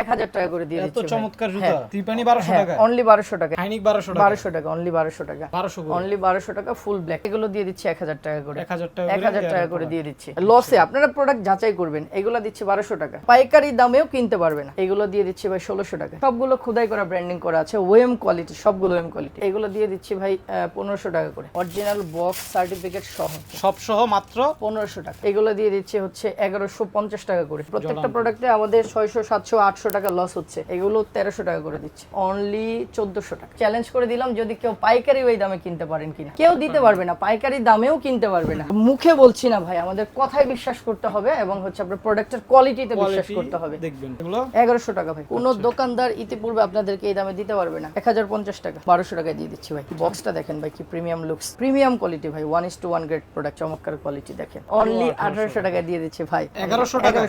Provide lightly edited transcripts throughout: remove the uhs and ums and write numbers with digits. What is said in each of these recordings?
1000 টাকা করে দিয়ে দিচ্ছি। এত চমৎকার জুতা ত্রিপানি 1200 টাকা, অনলি 1200 টাকা। হাইনিক 1200 টাকা, 1200 টাকা, অনলি 1200 টাকা, 1200 করে, অনলি 1200 টাকা ফুল ব্ল্যাক। এগুলো দিয়ে দিচ্ছি 1000 টাকা করে, 1000 টাকা, 1000 টাকা করে দিয়ে দিচ্ছি। লসে আপনারা প্রোডাক্ট যাচাই করবেন। এগুলো দিচ্ছি 1200 টাকা, পাইকারি দামেও কিনতে পারবেন। এগুলো দিয়ে দিচ্ছি ভাই 1600 টাকা। সবগুলো খোদাই করা ব্র্যান্ডিং করা আছে, ওএম কোয়ালিটি, সবগুলো ওএম কোয়ালিটি। এগুলো দিয়ে দিচ্ছি ভাই 1500 টাকা করে, অরিজিনাল বক্স সার্টিফিকেট সহ, সব সহ মাত্র 1500 টাকা। এগুলো দিয়ে দিচ্ছি হচ্ছে 1150 টাকা করে। প্রত্যেকটা প্রোডাক্টে আমাদের 600 700 800 টাকা লস হচ্ছে, এগুলো 1300 টাকা করে দিচ্ছি, অনলি 1400 টাকা। চ্যালেঞ্জ করে দিলাম যদি কেউ পাইকারি ওই দামে কিনতে পারেন কিনা। কেউ দিতে পারবে না, পাইকারি দামেও কিনতে পারবে না। মুখে বলছি না ভাই, আমাদের কথায় বিশ্বাস করতে হবে এবং হচ্ছে আপনার প্রোডাক্টের কোয়ালিটিতে বিশ্বাস করতে হবে। দেখবেন এগুলো 1100 টাকা ভাই। কোন দোকানদার ইতিপূর্বে আপনাদেরকে এই দামে দিতে পারবে না। 1050 টাকা, 1200 টাকায় দিয়ে দিচ্ছি ভাই। বক্সটা দেখেন ভাই, কি প্রিমিয়াম লুকস, প্রিমিয়াম কোয়ালিটি ভাই, 1:1 গ্রেড প্রোডাক্ট, চমৎকার কোয়ালিটি দেখেন। অনলি 1800 টাকায় দিয়ে দিচ্ছি ভাই। 1100 টাকা,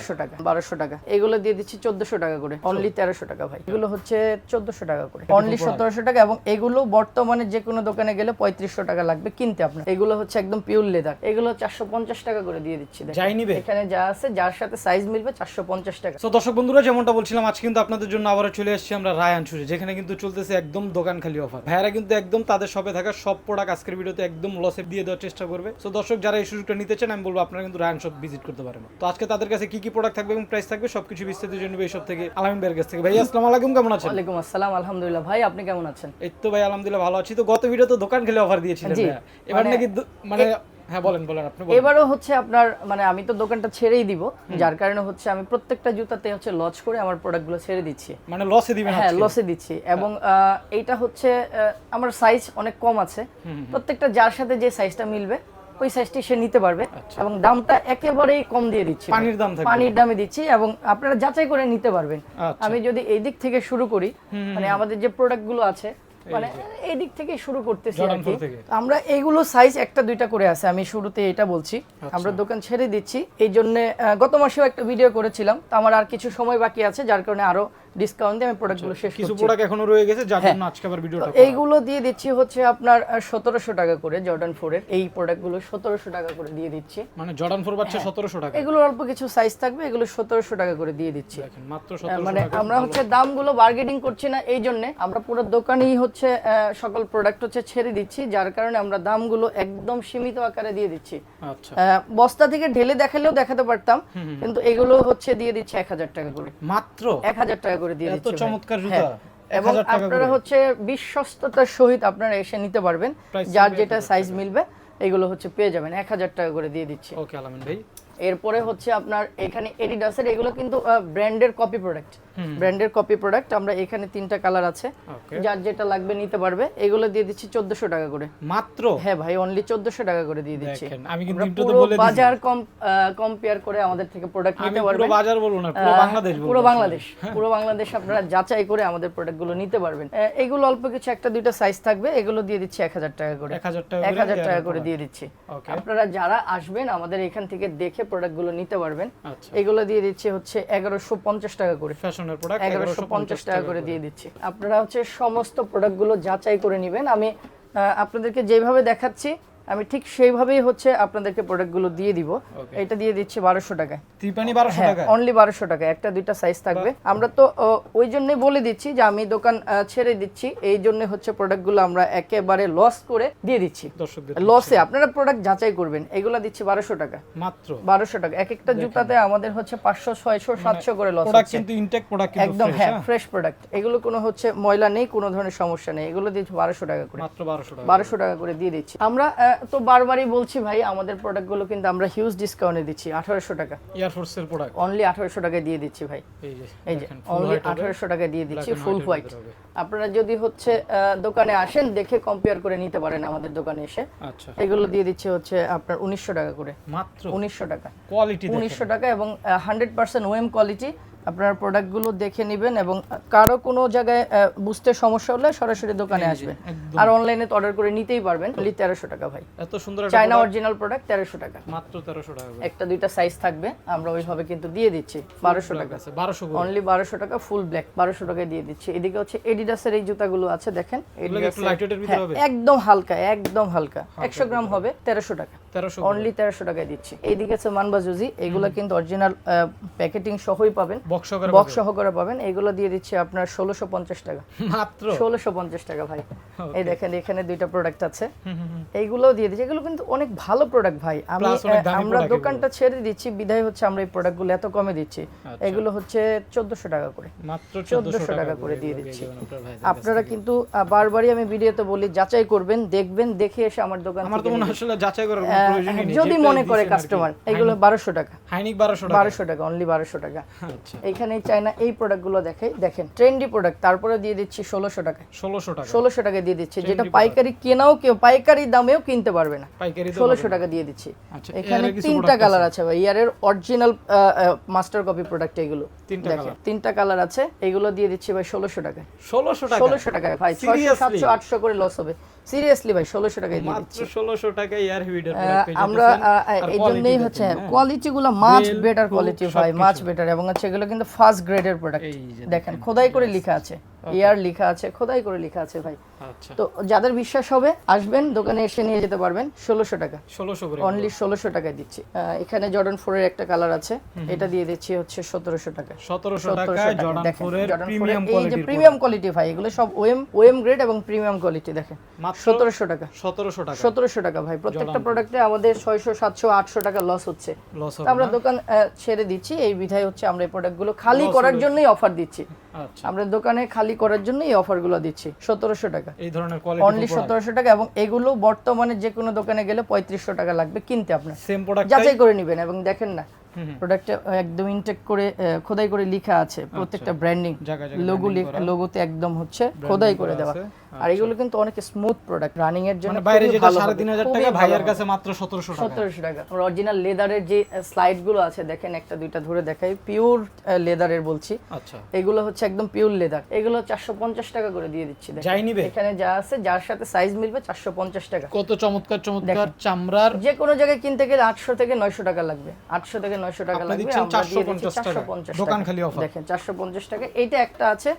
1200 টাকা। এগুলো দিয়ে দিচ্ছি 1400 টাকা করে, অনলি 1300 টাকা ভাই। এগুলো হচ্ছে 1400 টাকা করে, অনলি 1700 টাকা। এবং এগুলো বর্তমানে যে কোনো দোকানে গেলে 3500 টাকা লাগবে কিনতে আপনার। এগুলো হচ্ছে একদম পিওর লেদার, এগুলো 450 টাকা করে দিয়ে দিচ্ছি। যাই নিবে এখানে যা আছে, যার সাথে সাইজ মিলবে 450 টাকা। তো দর্শক বন্ধুরা, যেমনটা বলছিলাম, আজ কিন্তু আপনাদের জন্য আবারো চলে এসেছি আমরা রায়ান শুজে, যেখানে কিন্তু চলতেছে একদম দোকান খালি অফার। ভাইয়ারা কিন্তু একদম তাদের শপে থাকা সব প্রোডাক্ট আজকের ভিডিওতে একদম লসে দিয়ে দেওয়ার চেষ্টা করবে। তো দর্শক যারা এই সুযোগটা নিতে চান, আমি বলবো আপনারা কিন্তু রায়ান শপ ভিজিট করতে পারেন। তো আজকে তাদের কাছে কি কি প্রোডাক্ট থাকবে এবং প্রাইস থাকবে সবকিছু বিস্তারিত জানবে এই সব থেকে আলামিন ভাইয়ের কাছ থেকে। ভাই আসসালামু আলাইকুম, কেমন আছেন? ওয়ালাইকুম আসসালাম, আলহামদুলিল্লাহ। ভাই আপনি কেমন আছেন? এই তো ভাই আলহামদুলিল্লাহ ভালো আছি। তো গত ভিডিওতে দোকান খালি অফার দিয়েছিলেন ভাইয়া, এবার নাকি মানে হ্যাঁ বলেন আপনি বলেন। এবারও হচ্ছে আপনার মানে আমি তো দোকানটা ছেড়েই দিব, যার কারণে হচ্ছে আমি প্রত্যেকটা জুতাতে হচ্ছে লস করে আমার প্রোডাক্টগুলো ছেড়ে দিচ্ছি। মানে লসে দিবেন? হ্যাঁ, লসে দিচ্ছি। এবং এইটা হচ্ছে আমার সাইজ অনেক কম আছে, প্রত্যেকটা যার সাথে যে সাইজটা মিলবে ওই সাইজটি সে নিতে পারবে। এবং দামটা একেবারেই কম দিয়ে দিচ্ছি, পানির দাম থাকবে, পানির দামে দিচ্ছি এবং আপনারা যাচাই করে নিতে পারবেন। আমি যদি এই দিক থেকে শুরু করি, মানে আমাদের যে প্রোডাক্টগুলো আছে, মানে এই দিক থেকে শুরু করতেছি আর কি। আমরা এইগুলো সাইজ একটা দুইটা করে আছে, আমি শুরুতে এটা বলছি। আমরা দোকান ছেড়ে দিচ্ছি, এই জন্য গত মাসেও একটা ভিডিও করেছিলাম, তো আমার আর কিছু সময় বাকি আছে, যার কারণে আরো ডিসকাউন্ট দিয়ে আমি প্রোডাক্টগুলো শেষ করছি। কিছু প্রোডাক্ট এখনো রয়ে গেছে, যার জন্য আজকে আবার ভিডিওটা। এইগুলো দিয়ে দিচ্ছি হচ্ছে আপনার 1700 টাকা করে, জর্ডান 4 এর এই প্রোডাক্টগুলো 1700 টাকা করে দিয়ে দিচ্ছি। মানে জর্ডান 4 বাচ্চা 1700 টাকা। এগুলো অল্প কিছু সাইজ থাকবে, এগুলো 1700 টাকা করে দিয়ে দিচ্ছি। দেখেন মাত্র 1700 মানে টাকা। আমরা হচ্ছে দামগুলো বার্গেনিং করছি না, এই জন্য আমরা পুরো দোকানেই হচ্ছে সকল প্রোডাক্ট হচ্ছে ছেড়ে দিচ্ছি, যার কারণে আমরা দামগুলো একদম সীমিত আকারে দিয়ে দিচ্ছি। আচ্ছা, বস্তা থেকে ঢেলে দেখালেও দেখাতে পারতাম, কিন্তু এগুলো হচ্ছে দিয়ে দিচ্ছি 1000 টাকা করে, মাত্র 1000 টাকা করে দিয়ে দিচ্ছি। এত চমৎকার জুতা, এবং আপনারা হচ্ছে বিশ্বস্ততার সহিত আপনারা এসে নিতে পারবেন, যার যেটা সাইজ মিলবে এগুলো হচ্ছে পেয়ে যাবেন। 1000 টাকা করে দিয়ে দিচ্ছি। ওকে আলামিন ভাই। এরপরে হচ্ছে আপনার এখানে এডিডাসের, এগুলো কিন্তু ব্র্যান্ডের কপি প্রোডাক্ট, ব্র্যান্ডের কপি প্রোডাক্ট। আমরা এখানে 3টা কালার আছে, যার যেটা লাগবে নিতে পারবে। এগুলো দিয়ে দিচ্ছি 1400 টাকা করে মাত্র। হ্যাঁ ভাই, অনলি 1400 টাকা করে দিয়ে দিচ্ছি। আমি কিন্তু একটু তো পুরো বলে দিছি, বাজার কম্পেয়ার করে আমাদের থেকে প্রোডাক্ট নিতে পারবেন। পুরো বাজার বলবো না, পুরো বাংলাদেশ বলবো। পুরো বাংলাদেশ আপনারা যাচাই করে আমাদের প্রোডাক্টগুলো নিতে পারবেন। এগুলো অল্প কিছু একটা দুইটা সাইজ থাকবে, এগুলো দিয়ে দিচ্ছি 1000 টাকা করে, 1000 টাকা করে দিয়ে দিচ্ছি। আপনারা যারা আসবেন আমাদের এখান থেকে দেখে প্রোডাক্টগুলো নিতে পারবেন। এগুলো দিয়ে দিচ্ছি হচ্ছে 1150 টাকা করে, ফ্যাশনের প্রোডাক্ট 1150 টাকা করে দিয়ে দিচ্ছি। আপনারা হচ্ছে সমস্ত প্রোডাক্টগুলো যাচাই করে নেবেন। আমি আপনাদেরকে যেভাবে দেখাচ্ছি আমি ঠিক সেইভাবেই হচ্ছে আপনাদেরকে প্রোডাক্টগুলো দিয়ে দিব। এটা দিয়ে দিচ্ছি 1200 টাকায়, ত্রিপানি 1200 টাকা, অনলি 1200 টাকা। একটা দুইটা সাইজ থাকবে। আমরা তো ওই জন্যই বলে দিচ্ছি যে আমি দোকান ছেড়ে দিচ্ছি, এই জন্য হচ্ছে প্রোডাক্টগুলো আমরা একেবারে লস করে দিয়ে দিচ্ছি। লসে আপনারা প্রোডাক্ট যাচাই করবেন। এগুলো দিচ্ছি 1200 টাকা, মাত্র 1200 টাকা। এক একটা জুতাতে আমাদের হচ্ছে 500 600 700 করে লস প্রোডাক্ট, কিন্তু ইনটেক প্রোডাক্ট, কিন্তু একদম হ্যাঁ ফ্রেশ প্রোডাক্ট। এগুলো কোনো হচ্ছে ময়লা নেই, কোনো ধরনের সমস্যা নেই। এগুলো দিচ্ছি 1200 টাকা করে, মাত্র 1200 টাকা, 1200 টাকা করে দিয়ে দিচ্ছি। আমরা তো বারবারই বলছি ভাই, আমাদের প্রোডাক্টগুলো কিন্তু আমরা হিউজ ডিসকাউন্টে দিচ্ছি। 1800 টাকা এয়ারফোর্স এর প্রোডাক্ট, অনলি 1800 টাকায় দিয়ে দিচ্ছি ভাই। এই যে অনলি 1800 টাকায় দিয়ে দিচ্ছি, ফুল হোয়াইট। আপনারা যদি হচ্ছে দোকানে আসেন, দেখে কম্পেয়ার করে নিতে পারেন আমাদের দোকানে এসে। আচ্ছা, এগুলো দিয়ে দিচ্ছি হচ্ছে আপনার 1900 টাকা করে, মাত্র 1900 টাকা কোয়ালিটি, 1900 টাকা এবং 100% ওএম কোয়ালিটি। আপনারা প্রোডাক্টগুলো দেখে নেবেন এবং কারো কোনো জায়গায় বুঝতে সমস্যা হলে সরাসরি দোকানে আসবেন, আর অনলাইনে তো অর্ডার করে নিতেই পারবেন। অনলি 1300 টাকা ভাই, এত সুন্দর চায়না অরিজিনাল প্রোডাক্ট 1300 টাকা, মাত্র 1300 টাকা। একটা দুইটা সাইজ থাকবে, আমরা ওইভাবে কিন্তু দিয়ে দিচ্ছি 1200 টাকা, 1200 অনলি 1200 টাকা ফুল ব্ল্যাক 1200 টাকায় দিয়ে দিচ্ছি। এদিকে হচ্ছে এডিডাসের এই জুতাগুলো আছে, দেখেন এগুলো একটু লাইট ওয়েটের ভিতরে হবে, একদম হালকা, একদম হালকা, 100 গ্রাম হবে, 1300 টাকা, 1300 অনলি 1300 টাকায় দিচ্ছি। এইদিকে আছে মানবাজুজি, এগুলো কিন্তু অরিজিনাল প্যাকেটিং সহই পাবেন, বক্স সহকারে পাবেন। এগুলো দিয়ে দিচ্ছি আপনার 1650 টাকা মাত্র 1650 টাকা ভাই। এই দেখেন এখানে দুইটা প্রোডাক্ট আছে, এইগুলোও দিয়ে দিচ্ছি। এগুলো কিন্তু অনেক ভালো প্রোডাক্ট ভাই। আমরা দোকানটা ছেড়ে দিচ্ছি বিধায় হচ্ছে আমরা এই প্রোডাক্টগুলো এত কমে দিচ্ছি। এগুলো হচ্ছে 1400 টাকা করে, মাত্র 1400 টাকা করে দিয়ে দিচ্ছি। আপনারা কিন্তু বারবারই আমি ভিডিওতে বলি যাচাই করবেন, দেখবেন, দেখে এসে আমার দোকান আমার তো মনে হয় আসলে যাচাই করার কোনো প্রয়োজনই নেই, যদি মনে করে কাস্টমার। এগুলো 1200 টাকা, হাইনিক 1200 টাকা, অনলি 1200 টাকা। আচ্ছা, এইখানে চায়না এই প্রোডাক্টগুলো দেখেন ট্রেন্ডি প্রোডাক্ট, তারপরে দিয়ে দিচ্ছি 1600 টাকা, 1600 টাকা দিয়ে দিচ্ছি। যেটা পাইকারি কেনাও কেউ পাইকারি দামেও কিনতে পারবে না, 1600 টাকা দিয়ে দিচ্ছি। এখানে তিনটা কালার আছে ভাই, ইয়ারের অরিজিনাল মাস্টার কপি প্রোডাক্ট এগুলো। দেখেন তিনটা কালার আছে, এগুলো দিয়ে দিচ্ছি ভাই 1600 টাকায়। 1600 টাকায় ভাই, 600 700 800 করে লস হবে। সিরিয়াসলি ভাই 1600 টাকায় দিয়ে দিচ্ছি। মাত্র 1600 টাকায় ইয়ার হিটার প্রোডাক্ট পেয়ে আমরা এইজন্যই হচ্ছে কোয়ালিটি গুলো মাচ বেটার কোয়ালিটি ভাই, মাচ বেটার। এবং হচ্ছে এগুলো কিন্তু ফার্স্ট গ্রেডের প্রোডাক্ট। দেখেন খোদাই করে লেখা আছে, ইয়ার লেখা আছে, খোদাই করে লেখা আছে ভাই। আচ্ছা, তো যাদের বিশ্বাস হবে আসবেন, দোকানে এসে নিয়ে যেতে পারবেন। 1600 টাকা, 1600 করে অনলি 1600 টাকায় দিচ্ছি। এখানে জর্ডান 4 এর একটা কালার আছে, এটা দিয়ে দিচ্ছি হচ্ছে 1700 টাকা। 1700 টাকায় জর্ডান 4 এর প্রিমিয়াম এই যে প্রিমিয়াম কোয়ালিটি ভাই, এগুলো সব ওএম গ্রেড এবং প্রিমিয়াম কোয়ালিটি। দেখেন 1700 টাকা, 1700 টাকা ভাই। প্রত্যেকটা প্রোডাক্টে আমাদের 600 700 800 টাকা লস হচ্ছে। আমরা দোকান ছেড়ে দিচ্ছি এই বিধায় হচ্ছে আমরা এই প্রোডাক্টগুলো খালি করার জন্যই অফার দিচ্ছি। আচ্ছা, আমরা দোকানে খালি করার জন্য এই অফারগুলো দিচ্ছি। 1700 টাকা এই ধরনের কোয়ালিটি অনলি 1700 টাকা। এবং এগুলো বর্তমানে যে কোনো দোকানে গেলে 3500 টাকা লাগবে কিনতে। আপনার সেম প্রোডাক্ট যাচাই করে নেবেন এবং দেখেন না প্রোডাক্টে একদম ইনটেক করে খোদাই করে লেখা আছে, প্রত্যেকটা ব্র্যান্ডিং লোগোতে একদম হচ্ছে খোদাই করে দেওয়া। আর এগুলো কিন্তু অনেক স্মুথ প্রোডাক্ট, রানিং এর জন্য বাইরে যেটা 3500 টাকা ভাইয়ের কাছে মাত্র 1700 টাকা। অরিজিনাল লেদারের যে স্লাইড গুলো আছে দেখেন, একটা দুইটা ধরে দেখাই, পিওর লেদারের বলছি। আচ্ছা, এগুলো হচ্ছে একদম পিওর লেদার। এগুলো 450 টাকা করে দিয়ে দিচ্ছি। যাই নিবে এখানে যা আছে যার সাথে সাইজ মিলবে 450 টাকা। কত চমৎকার চমৎকার চামড়ার। যে কোনো জায়গায় কিনতে গেলে 800 থেকে 900 টাকা লাগবে, 800 থেকে 900 টাকা লাগবে। আমরা দিয়ে দিচ্ছি 450 দোকান খালি অফার। দেখেন 450 টাকা। এইটা একটা আছে,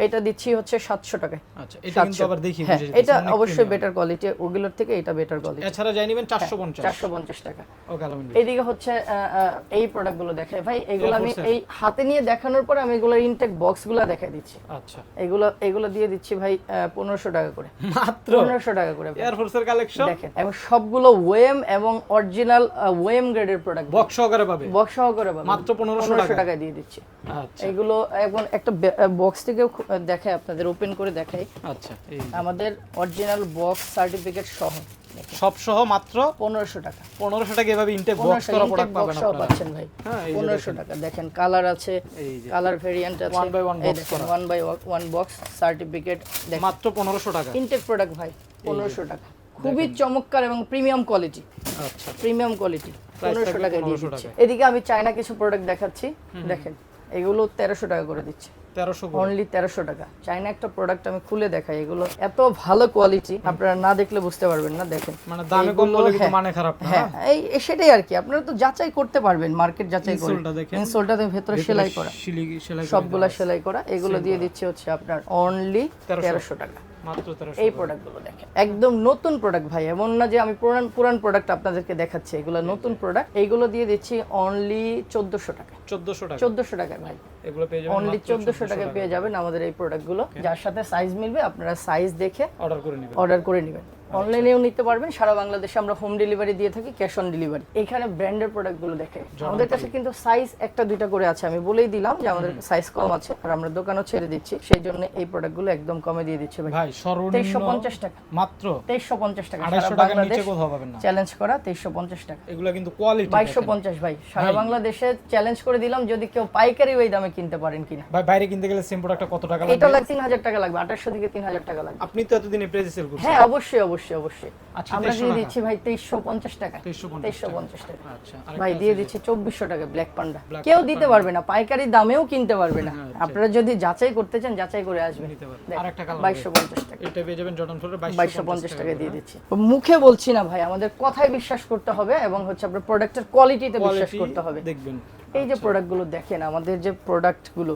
এটা দিচ্ছি হচ্ছে 700 টাকায়। আচ্ছা, এটা কিন্তু আবার দেখি বুঝে যাচ্ছে, এটা অবশ্যই বেটার কোয়ালিটি, ওগুলোর থেকে এটা বেটার কোয়ালিটি। এছাড়া যাই নিবেন 450 টাকা। ওকে, আলহামদুলিল্লাহ। এইদিকে হচ্ছে এই প্রোডাক্টগুলো দেখাই ভাই। এগুলো আমি এই হাতে নিয়ে দেখানোর পর আমি এগুলোর ইনটেক বক্সগুলো দেখাই দিচ্ছি। আচ্ছা, এগুলো দিয়ে দিচ্ছি ভাই 1500 টাকা করে, মাত্র 1500 টাকা করে এয়ার ফোর্সের কালেকশন। দেখেন এবং সবগুলো ওএম এবং অরিজিনাল ওএম গ্রেডের প্রোডাক্ট, বক্স সহকারে পাবে, বক্স সহকারে পাবে, মাত্র 1500 টাকা দিয়ে দিচ্ছি। আচ্ছা, এগুলো এখন একটা বক্স থেকে দেখাই আপনাদের, ওপেন করে দেখাই। আচ্ছা, আমাদের অরিজিনাল বক্স সার্টিফিকেট সহ সব সহ মাত্র 1500 টাকা। 1500 টাকা এভাবে ইনটেক বক্স করা প্রোডাক্ট পাবেন আপনারা, পাচ্ছেন ভাই। 1500 টাকা। দেখেন কালার আছে, কালার ভেরিয়েন্ট আছে, 1 বাই 1 বক্স করা, 1 বাই 1 বক্স সার্টিফিকেট। মাত্র 1500 টাকা ইনটেক প্রোডাক্ট ভাই, 1500 টাকা। খুবই চমৎকার এবং প্রিমিয়াম কোয়ালিটি। আচ্ছা, প্রিমিয়াম কোয়ালিটি 1500 টাকা দিয়ে দিচ্ছি। এদিকে আমি চায়না কিছু প্রোডাক্ট দেখাচ্ছি, দেখেন এগুলো 1300 টাকা করে দিচ্ছি, 1300 অনলি 1300 টাকা। চাইনা একটা প্রোডাক্ট আমি খুলে দেখাই, এগুলো এত ভালো কোয়ালিটি আপনারা না দেখলে বুঝতে পারবেন না। দেখেন মানে দামে কম বলে কিন্তু মানে খারাপ না। হ্যাঁ, এই সেটাই আর কি, আপনারা তো যাচাই করতে পারবেন, মার্কেট যাচাই করে। ইনসোলটা ভেতরে সেলাই করা, সবগুলা সেলাই করা। এগুলো দিয়ে দিচ্ছি হচ্ছে আপনার অনলি 1300 টাকা, মাত্র 1300। এই প্রোডাক্টগুলো দেখেন একদম নতুন প্রোডাক্ট ভাই, এমন না যে আমি পুরান প্রোডাক্ট আপনাদেরকে দেখাচ্ছি। এগুলো নতুন প্রোডাক্ট, এইগুলো দিয়ে দিচ্ছি অনলি 1400 টাকা, 1400 টাকা ভাই। এগুলো পেয়ে যাবেন অনলি 1400 টাকা পেয়ে যাবেন আমাদের এই প্রোডাক্টগুলো। যার সাথে সাইজ মিলবে আপনারা সাইজ দেখে অর্ডার করে নেবেন। অনলাইনেও নিতে পারবেন, সারা বাংলাদেশে আমরা হোম ডেলিভারি দিয়ে থাকি, ক্যাশ অন ডেলিভারি। এখানে ব্র্যান্ডের প্রোডাক্টগুলো দেখে আমাদের কাছে কিন্তু সাইজ একটা দুইটা করে আছে, আমি বলেই দিলাম যে আমাদের সাইজ কম আছে, আর আমরা দোকানও ছেড়ে দিচ্ছি, সেই জন্য এই প্রোডাক্টগুলো একদম কমে দিয়ে দিচ্ছি ভাই। 2350 টাকা, মাত্র 2350 টাকা। 250 টাকার নিচে কোথাও পাবেন না, চ্যালেঞ্জ করা 2350 টাকা। এগুলো কিন্তু কোয়ালিটি 2250 ভাই, সারা বাংলাদেশে চ্যালেঞ্জ করে দিলাম, যদি কেউ পাইকারি ওই দামে কিনতে পারেন কিনা। ভাই বাইরে কিনতে গেলে সেম প্রোডাক্টটা কত টাকা লাগবে? এটা লাগবে 3000 টাকা লাগবে, 2800 থেকে 3000 টাকা লাগবে। আপনি তো এতদিন প্রাইসে সেল করছেন। হ্যাঁ, অবশ্যই। আমরা দিয়ে দিচ্ছি ভাই 2350 টাকা, 2350 টাকা। আচ্ছা, ভাই দিয়ে দিচ্ছি 2400 টাকা ব্ল্যাক পান্ডা। কেউ দিতে পারবে না, পাইকারি দামেও কিনতে পারবে না। আপনারা যদি যাচাই করতে চান যাচাই করে আসবেন। আরেকটা কালার 2250 টাকা, এটা পেয়ে যাবেন জর্ডান 4 2250 টাকা দিয়ে দিচ্ছি। মুখে বলছি না ভাই, আমাদের কথায় বিশ্বাস করতে হবে এবং হচ্ছে আপনার প্রোডাক্টের কোয়ালিটিতে বিশ্বাস করতে হবে। দেখবেন এই যে প্রোডাক্টগুলো দেখেন, আমাদের যে প্রোডাক্টগুলো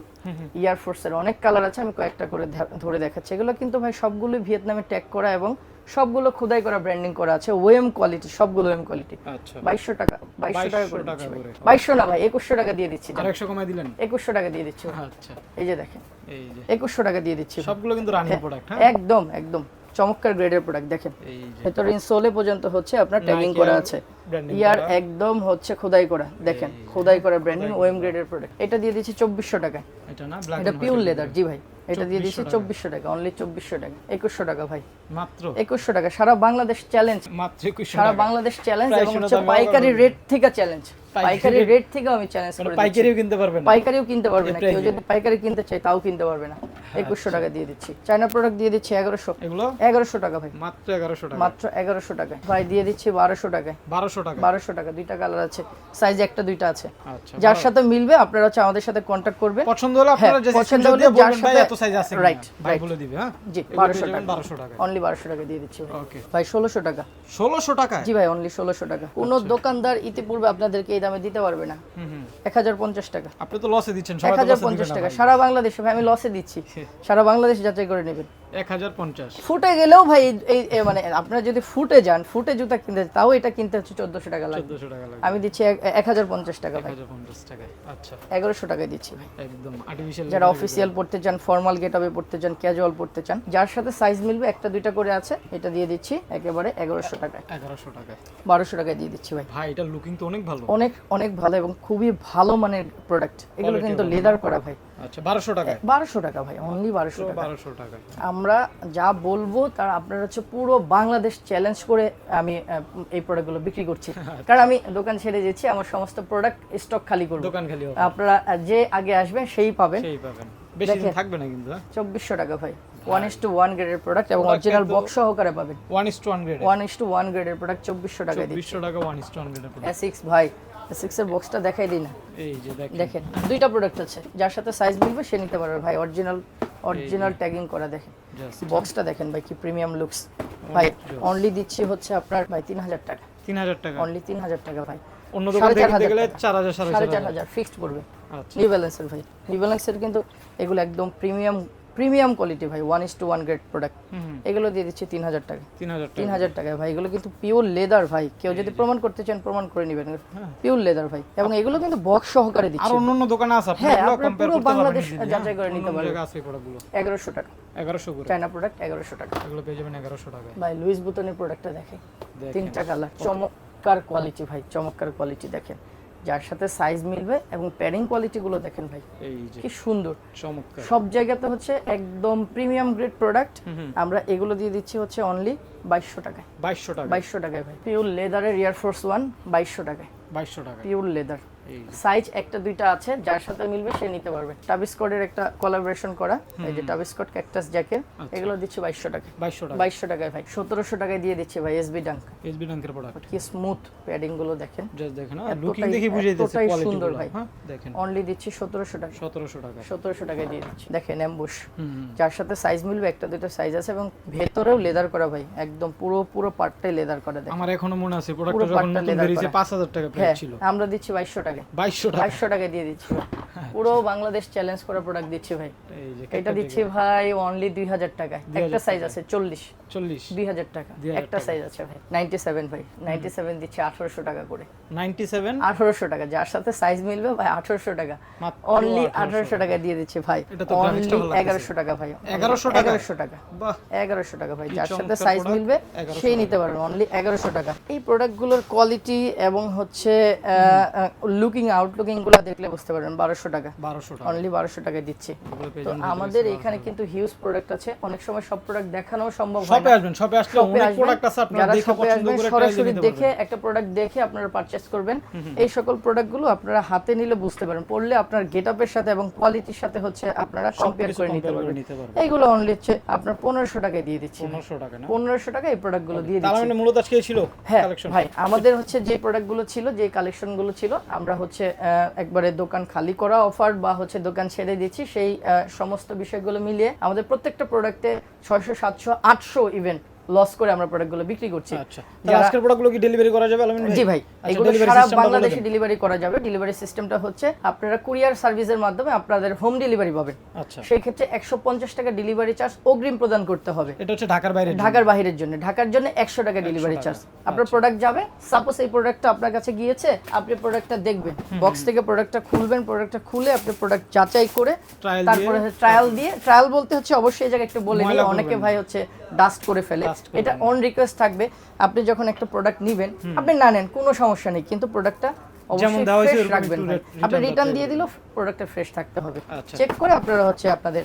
এয়ার ফোর্সের অনেক কালার আছে, আমি কয়েকটা করে ধরে দেখাচ্ছি। এগুলো কিন্তু ভাই সবগুলো ভিয়েতনামে ট্যাগ করা এবং সবগুলো খোদাই করা, ব্র্যান্ডিং করা আছে, ওএম কোয়ালিটি, সবগুলো ওএম কোয়ালিটি। আচ্ছা 2200 টাকা, 2200 টাকা করে 2200 টাকা দিচ্ছি করে। 2200 না ভাই, 2100 টাকা দিয়ে দিচ্ছি। আর 100 কমাই দিলেন? 2100 টাকা দিয়ে দিচ্ছি ভাই। আচ্ছা এই যে দেখেন, এই যে 2100 টাকা দিয়ে দিচ্ছি ভাই। সবগুলো কিন্তু রানিং প্রোডাক্ট। হ্যাঁ একদম একদম চমৎকার গ্রেডের প্রোডাক্ট দেখেন। এই যে ভেতরে ইনসোলে পর্যন্ত হচ্ছে আপনার ট্যাগিং Nike করা আর আছে, branding ইয়ার করা। একদম হচ্ছে খোদাই করা, দেখেন খোদাই করা ব্র্যান্ডিং ওএম গ্রেডের প্রোডাক্ট। এটা দিয়ে দিচ্ছি 2400 টাকায়। এটা না ব্ল্যাক এটা পিওর লেদার, জি ভাই। এটা দিয়ে 2400 দিচ্ছি 2400 টাকা, অনলি 2400 টাকা। 2100 টাকা ভাই, মাত্র 2100 টাকা। সারা বাংলাদেশ চ্যালেঞ্জ, মাত্র 2100 সারা টাকা। বাংলাদেশ চ্যালেঞ্জ প্রায় এবং শোনা হচ্ছে দামে পাইকারি আবার রেট থেকে চ্যালেঞ্জ, পাইকারি রেট থেকেও আমি চ্যালেঞ্জ মানে করে দিচ্ছি। পাইকারিও কিনতে পারবেন না? পাইকারিও কিনতে পারবে না, এটাই কেউ যদি পাইকারি কিনতে চায় তাও কিনতে পারবে না। 2100 টাকা দিয়ে দিচ্ছি। চায়না প্রোডাক্ট দিয়ে দিচ্ছি 1100, এগুলো 1100 টাকা ভাই, মাত্র 1100 টাকা। মাত্র 1100 টাকা ভাই। দিয়ে দিচ্ছি 1200 টাকায়, 1200 টাকা। 1200 টাকা। দুইটা কালার আছে, সাইজ একটা দুইটা আছে। আচ্ছা যার সাথে মিলবে আপনারা হচ্ছে আমাদের সাথে কন্ট্যাক্ট করবেন। পছন্দ হলে আপনারা হ্যাঁ, যে পছন্দ স্ক্রিনশট হলে দিয়ে যার বলবেন ভাই সাথে- এত সাইজ আছে কিনা, Right, ভাই right. বলে দিবে। হ্যাঁ জি, এগুলো 1200 পেয়ে যাবেন টাকা, 1200 টাকা। অনলি 1200 টাকা দিয়ে দিচ্ছি ভাই। ওকে ভাই 1600 টাকা। 1600 টাকা। জি ভাই, অনলি 1600 টাকা। কোন দোকানদার ইতিপূর্বে আপনাদেরকে এই দামে দিতে পারবে না। হুম 1050 টাকা, আপনি তো লসে দিচ্ছেন, সবাই তো লসে 1050 দিবেন টাকা না। সারা বাংলাদেশে ভাই আমি লসে দিচ্ছি। সারা বাংলাদেশ যাচাই করে নেবেন। 1050 ফুটে গেলেও ভাই মানে আপনারা যদি ফুটে যান, ফুটে জুতা কিনতে তাও এটা কিনতে হচ্ছে 1400 টাকা লাগবে। 1400 টাকা লাগে। আমি দিচ্ছি 1050 টাকা ভাই, 1050 টাকা। আচ্ছা 1100 টাকায় দিচ্ছি ভাই। একদম আর্টিফিশিয়াল। যারা অফিসিয়াল পড়তে চান, ফর্মাল গেটআপে পড়তে চান, ক্যাজুয়াল পড়তে চান, যার সাথে সাইজ মিলবে একটা দুইটা করে আছে, এটা দিয়ে দিচ্ছি একেবারে 1100 টাকায়। 1100 টাকায়। 1200 টাকায় দিয়ে দিচ্ছি ভাই। ভাই এটা লুকিং তো অনেক ভালো। অনেক অনেক ভালো এবং খুবই ভালো মানের প্রোডাক্ট। এগুলো কিন্তু লেদার করা ভাই। আচ্ছা 1200 টাকায়। 1200 টাকা ভাই, অনলি 1200 টাকা। 1200 টাকা। আমরা যা বলবো তার আপনারা হচ্ছে পুরো বাংলাদেশ চ্যালেঞ্জ করে আমি এই প্রোডাক্টগুলো বিক্রি করছি। কারণ আমি দোকান ছেড়ে যাচ্ছি, আমার সমস্ত প্রোডাক্ট স্টক খালি করব। দোকান খালি হবে, আপনারা যে আগে আসবেন সেই পাবেন। সেই পাবেন, বেশি দিন দেখেন। থাকবে না কিন্তু। 2400 টাকা ভাই, 1:1 গ্রেডের প্রোডাক্ট এবং অরিজিনাল বক্স সহকারে পাবেন। 1:1 গ্রেড। 1:1 গ্রেডের প্রোডাক্ট 2400 টাকায় দিচ্ছি। 2400 টাকা 1:1 গ্রেডের প্রোডাক্ট। S6 ভাই, S6 এর বক্সটা দেখাই দিই না। এই যে দেখেন। দেখেন দুইটা প্রোডাক্ট আছে, যার সাথে সাইজ মিলবে সে নিতে পারবে ভাই। অরিজিনাল ট্যাগিং করা, দেখেন জাস্ট বক্সটা দেখেন ভাই, কি প্রিমিয়াম লুকস ভাই। অনলি দিচ্ছি হচ্ছে আপনার ভাই 3000 টাকা, 3000 টাকা। অনলি 3000 টাকা ভাই। অন্য দোকান থেকে কিনতে গেলে 4000 4500 ফিক্সড পড়বে। আচ্ছা নিউ ব্যালেন্সের ভাই, নিউ ব্যালেন্সের কিন্তু এগুলো একদম প্রিমিয়াম কোয়ালিটি ভাই, 1:1 গ্রেড প্রোডাক্ট। এগুলো দিয়ে দিচ্ছি 3000 টাকা। 3000 টাকা। 3000 টাকা ভাই, এগুলো কিন্তু পিওর লেদার ভাই। কেউ যদি প্রমাণ করতে চান প্রমাণ করে নেবেন, পিওর লেদার ভাই। এবং এগুলো কিন্তু বক্স সহকারে আর দিচ্ছি। অন্য দোকানে আছে আপনি হ্যাঁ, এগুলো আপনারা কম্পেয়ার পুরো করতে পারবেন। বাংলাদেশ যাচাই করে নিতে পারবেন। জায়গা আছে এই প্রোডাক্টগুলো 1100 টাকা, 1100 করে। চায়না প্রোডাক্ট 1100 টাকা এগুলো পেয়ে যাবেন 1100 টাকায়। ভাই। লুইস বুতনের প্রোডাক্টটা দেখেন, দেখেন। তিনটা কালার, চমৎকার কোয়ালিটি ভাই, চমৎকার কোয়ালিটি দেখেন। যার সাথে সাইজ মিলবে এবং প্যাডিং কোয়ালিটি গুলো দেখেন ভাই, এই যে কি সুন্দর। চমৎকার। সব জায়গাতে হচ্ছে একদম প্রিমিয়াম গ্রেড প্রোডাক্ট। আমরা এগুলো দিয়ে দিচ্ছি হচ্ছে অনলি 2200 টাকায়। 2200 টাকা। 2200 টাকায় ভাই। পিওর লেদারের এয়ার ফোর্স 1 2200 টাকায়, 2200 টাকা। Pure leather. এই যে সাইজ একটা দুইটা আছে, যার সাথে মিলবে সে নিতে পারবে। টাবিস্কটের একটা কোলাবোরেশন করা, এই যে টাবিস্কট ক্যাকটাস জ্যাকেট, এগুলো দিচ্ছি 2200 টাকায়। 2200 টাকা। 2200 টাকায় ভাই। 1700 টাকায় দিয়ে দিচ্ছি ভাই এসবি ডাঙ্ক। এসবি ব্যাংকের প্রোডাক্ট। কি স্মুথ প্যাডিং গুলো দেখেন, জাস্ট দেখেন, এতটাই- লুকিং দেখি বুঝে যাচ্ছে এতটাই কোয়ালিটি সুন্দর গুলো। ভাই। হ্যাঁ দেখেন অনলি দিচ্ছি 1700 টাকা। 1700 টাকা। 1700 টাকায় দিয়ে দিচ্ছি। দেখেন অ্যাম্বুশ, যার সাথে সাইজ মিলবে একটা দুটো সাইজ আছে এবং ভেতরেও লেদার করা ভাই, একদম পুরো পার্টটাই লেদার করা। দেখেন আমার এখনো মনে আছে পুরো প্রোডাক্টটা যখন পাটটা নতুন leather বেরিয়েছে করা। 5000 টাকা হ্যাঁ, প্রাইস ছিল। আমরা দিচ্ছি 2200 টাকায়। 2200 টাকা। 2200 টাকায় দিয়ে দিচ্ছি ভাই। পুরো বাংলাদেশ চ্যালেঞ্জ করা প্রোডাক্ট দিচ্ছি ভাই। এই যে এটা দিচ্ছি ভাই অনলি 2000 টাকায়। একটা সাইজ আছে 40, 40 2000 টাকা। 2000 একটা সাইজ আছে ভাই 97 ভাই। 97 দিচ্ছি 1800 টাকা করে। 97 1800 টাকা, যার সাথে সাইজ মিলবে ভাই 1800 টাকা। মাত্র অনলি 1800 1800 টাকা দিয়ে দিচ্ছি ভাই। এটা তো অনলি graphics টা ভালো লাগতেছে। 1100 টাকা ভাই। 1100 টাকা? 1100 টাকা। বাহ 1100 টাকা ভাই, কি যার সাথে চমৎকার সাইজ product, মিলবে 1100 সেই নিতে পারবেন। অনলি 1100 টাকা। এই প্রোডাক্টগুলোর কোয়ালিটি এবং হচ্ছে লুকিং আউটলুকিং গুলো দেখলে বুঝতে পারবেন। 1200 টাকা, 1200 টাকা। অনলি 1200 টাকায় দিচ্ছি। এগুলো পেয়ে তো যাবেন আমাদের এখানে কিন্তু হিউজ প্রোডাক্ট আছে, অনেক সময় সব প্রোডাক্ট দেখানো সম্ভব হয় শপে না। আসবেন, শপে আসলে শপে অনেক আসবেন, প্রোডাক্ট আছে, আপনারা যারা দেখে শপে পছন্দ আসবেন করে সরাসরি নিতে দেখে পারবেন। একটা প্রোডাক্ট দেখে আপনারা পারচেজ করবেন। এই সকল প্রোডাক্টগুলো আপনারা হাতে নিলে বুঝতে পারেন, পড়লে আপনার গেটআপের সাথে এবং কোয়ালিটির সাথে হচ্ছে আপনারা কম্পেয়ার করে নিতে পারবেন। এইগুলো অনলি হচ্ছে আপনার 1500 টাকায় দিয়ে দিচ্ছি। 1500 টাকা না? 1500 টাকা এই প্রোডাক্টগুলো দিয়ে তার দিচ্ছি। মানে মূলত আজকে এই ছিল হ্যাঁ কালেকশন। ভাই, আমাদের হচ্ছে যে প্রোডাক্টগুলো ছিল, যে কালেকশনগুলো ছিল, আমরা হচ্ছে একবারে দোকান খালি করা অফার বা হচ্ছে দোকান ছেড়ে দিচ্ছি, সেই সমস্ত বিষয়গুলো মিলিয়ে আমাদের প্রত্যেকটা প্রোডাক্টে 600 700 800 ইভেন্ট লস করে আমরা প্রোডাক্টগুলো বিক্রি করছি। আচ্ছা, তাহলে আজকের প্রোডাক্টগুলো কি ডেলিভারি করা যাবে আলামিন ভাই? জি ভাই, আচ্ছা, এগুলো delivery সারা system টা বলে বাংলাদেশে দেন। ডেলিভারি করা যাবে। ডেলিভারি সিস্টেমটা হচ্ছে আপনারা কুরিয়ার সার্ভিসের মাধ্যমে আপনাদের হোম ডেলিভারি পাবেন। আচ্ছা, সেই ক্ষেত্রে 150 টাকা ডেলিভারি চার্জ অগ্রিম প্রদান করতে হবে। এটা হচ্ছে ঢাকার বাইরে। ঢাকার বাইরের জন্য, ঢাকার জন্য 100 টাকা ডেলিভারি চার্জ। আপনার প্রোডাক্ট যাবে, সাপোজ এই প্রোডাক্টটা আপনার কাছে গিয়েছে, আপনি প্রোডাক্টটা দেখবেন, বক্স থেকে প্রোডাক্টটা খুলবেন, প্রোডাক্টটা খুলে আপনি প্রোডাক্ট যাচাই করে Trial তারপরে ট্রায়াল বলতে হচ্ছে অবশ্যই এই জায়গায় একটু বলে দিই, ময়লা অনেকে করবেন ভাই হচ্ছে ডাস্ট করে ফেলে। Dust করবেন এটা অন রিকোয়েস্ট থাকবে। আপনি যখন একটা প্রোডাক্ট নেবেন, আপনি না নেন কোনো সমস্যা নেই, কিন্তু প্রোডাক্টটা অবশ্যই দেওয়া হয়েছে ফ্রেশ ওরকম রাখবেন একটু ভাই। return আপনি রিটার্ন করতে দিয়ে দিলেও প্রোডাক্টটা ফ্রেশ থাকতে হবে। আচ্ছা। চেক করে আপনারা হচ্ছে আপনাদের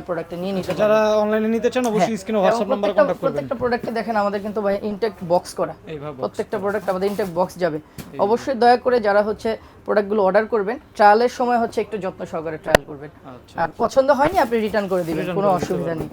প্রোডাক্টটা নিয়ে নিতে পারবেন। যারা অনলাইনে নিতে চান অবশ্যই স্ক্রিনে হোয়াটসঅ্যাপ নাম্বারে কন্টাক্ট করবেন। প্রত্যেকটা প্রোডাক্টে দেখেন আমাদের কিন্তু ভাই ইনটেক বক্স করা, এইভাবে box প্রত্যেকটা প্রোডাক্ট আমাদের ইনটেক বক্স যাবে। অবশ্যই দয়া করে যারা হচ্ছে প্রোডাক্টগুলো অর্ডার করবেন, ট্রায়ালের সময় হচ্ছে একটু যত্ন সহকারে ট্রায়াল করবেন। আচ্ছা, আর পছন্দ হয়নি আপনি রিটার্ন করে দিবেন, কোনো অসুবিধা নেই।